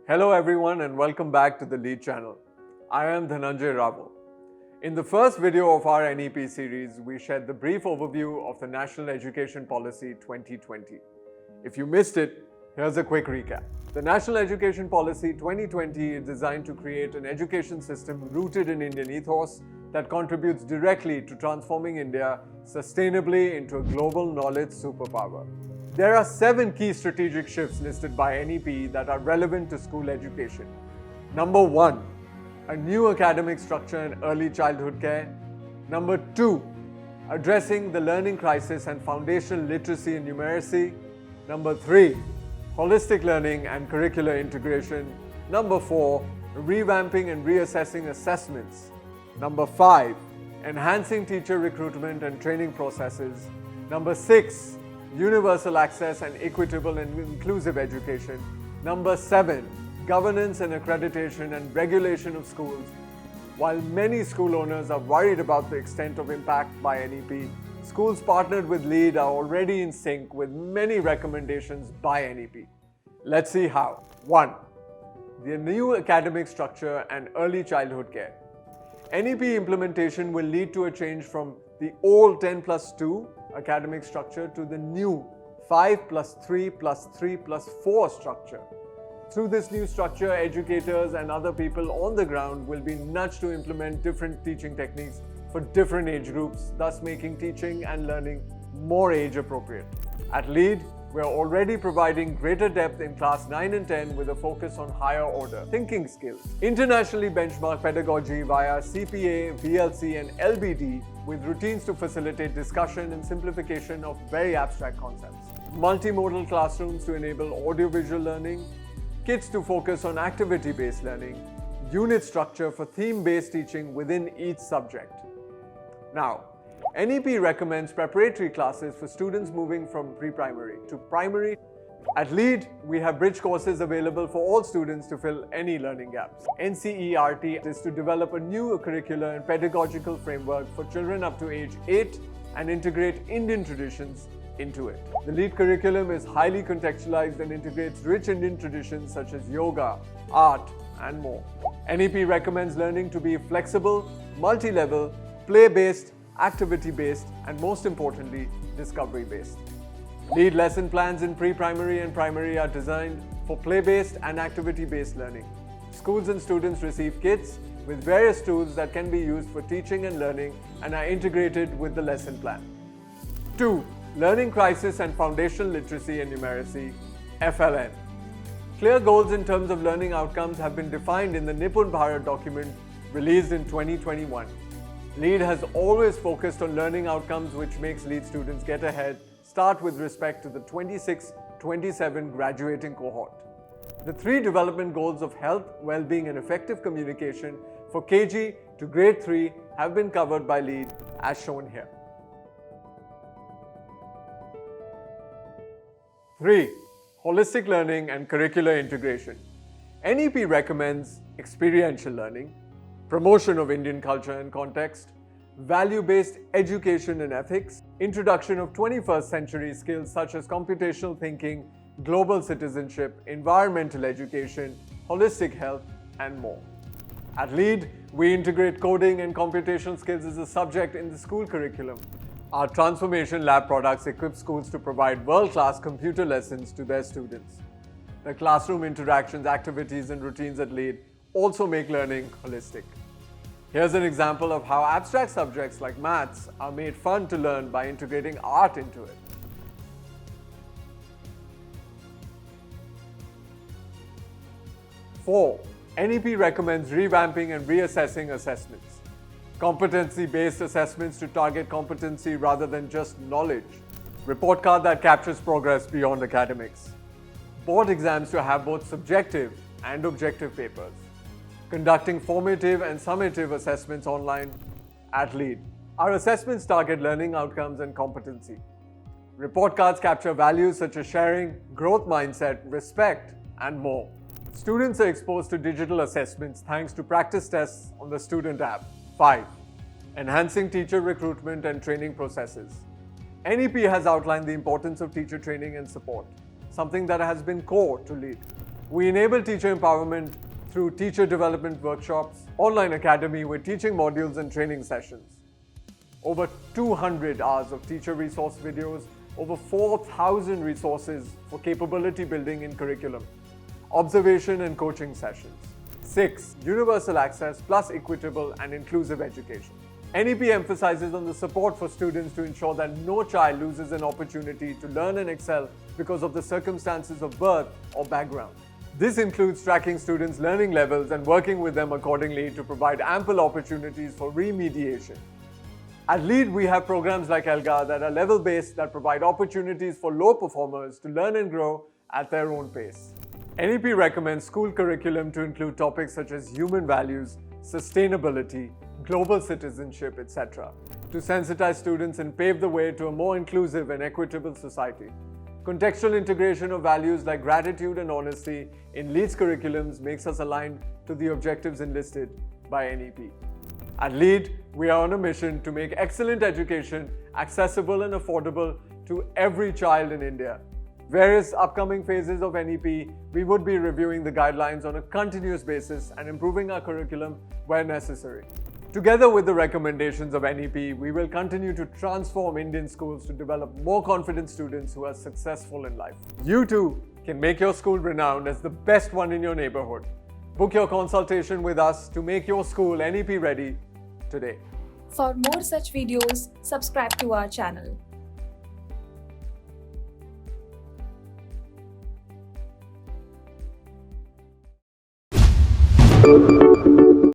Hello everyone and welcome back to the Lead channel. I am Dhananjay Raval. In the first video of our NEP series, we shared the brief overview of the National Education Policy 2020. If you missed it, here's a quick recap. The National Education Policy 2020 is designed to create an education system rooted in Indian ethos that contributes directly to transforming India sustainably into a global knowledge superpower. There are 7 key strategic shifts listed by NEP that are relevant to school education. Number 1, a new academic structure in early childhood care. Number 2, addressing the learning crisis and foundational literacy and numeracy. Number 3, holistic learning and curricular integration. Number 4, revamping and reassessing assessments. Number 5, enhancing teacher recruitment and training processes. Number 6, universal access and equitable and inclusive education. Number 7, governance and accreditation and regulation of schools. While many school owners are worried about the extent of impact by NEP, schools partnered with LEAD are already in sync with many recommendations by NEP. Let's see how. 1. The new academic structure and early childhood care. NEP implementation will lead to a change from the old 10+2 academic structure to the new 5+3+3+4 structure. Through this new structure, educators and other people on the ground will be nudged to implement different teaching techniques for different age groups, thus making teaching and learning more age appropriate. At LEAD, we are already providing greater depth in class 9 and 10 with a focus on higher order thinking skills. Internationally benchmarked pedagogy via CPA, VLC and LBD with routines to facilitate discussion and simplification of very abstract concepts. Multimodal classrooms to enable audiovisual learning, kits to focus on activity-based learning, unit structure for theme-based teaching within each subject. Now, NEP recommends preparatory classes for students moving from pre-primary to primary. At LEAD, we have bridge courses available for all students to fill any learning gaps. NCERT is to develop a new curricular and pedagogical framework for children up to age 8 and integrate Indian traditions into it. The LEAD curriculum is highly contextualized and integrates rich Indian traditions such as yoga, art, and more. NEP recommends learning to be flexible, multi-level, play-based, activity-based, and most importantly, discovery-based. LEAD lesson plans in pre-primary and primary are designed for play-based and activity-based learning. Schools and students receive kits with various tools that can be used for teaching and learning and are integrated with the lesson plan. 2. Learning crisis and foundational literacy and numeracy, FLN. Clear goals in terms of learning outcomes have been defined in the Bharat document released in 2021. LEAD has always focused on learning outcomes, which makes LEAD students get ahead, start with respect to the 26-27 graduating cohort. The 3 development goals of health, well-being and effective communication for KG to grade 3 have been covered by LEAD as shown here. 3. Holistic learning and curricular integration. NEP recommends experiential learning, promotion of Indian culture and context, value-based education and ethics, introduction of 21st century skills such as computational thinking, global citizenship, environmental education, holistic health, and more. At LEAD, we integrate coding and computational skills as a subject in the school curriculum. Our Transformation Lab products equip schools to provide world-class computer lessons to their students. The classroom interactions, activities, and routines at LEAD also make learning holistic. Here's an example of how abstract subjects like maths are made fun to learn by integrating art into it. 4. NEP recommends revamping and reassessing assessments. Competency-based assessments to target competency rather than just knowledge. Report card that captures progress beyond academics. Board exams to have both subjective and objective papers. Conducting formative and summative assessments online at LEAD. Our assessments target learning outcomes and competency. Report cards capture values such as sharing, growth mindset, respect, and more. Students are exposed to digital assessments thanks to practice tests on the student app. 5. Enhancing teacher recruitment and training processes. NEP has outlined the importance of teacher training and support, something that has been core to LEAD. We enable teacher empowerment through teacher development workshops, online academy with teaching modules and training sessions, over 200 hours of teacher resource videos, over 4,000 resources for capability building in curriculum, observation and coaching sessions. 6. Universal access plus equitable and inclusive education. NEP emphasizes on the support for students to ensure that no child loses an opportunity to learn and excel because of the circumstances of birth or background. This includes tracking students' learning levels and working with them accordingly to provide ample opportunities for remediation. At LEAD, we have programs like ELGA that are level-based that provide opportunities for low performers to learn and grow at their own pace. NEP recommends school curriculum to include topics such as human values, sustainability, global citizenship, etc., to sensitize students and pave the way to a more inclusive and equitable society. Contextual integration of values like gratitude and honesty in LEAD's curriculums makes us aligned to the objectives enlisted by NEP. At LEAD, we are on a mission to make excellent education accessible and affordable to every child in India. Various upcoming phases of NEP, we would be reviewing the guidelines on a continuous basis and improving our curriculum where necessary. Together with the recommendations of NEP, we will continue to transform Indian schools to develop more confident students who are successful in life. You too can make your school renowned as the best one in your neighborhood. Book your consultation with us to make your school NEP ready today. For more such videos, subscribe to our channel.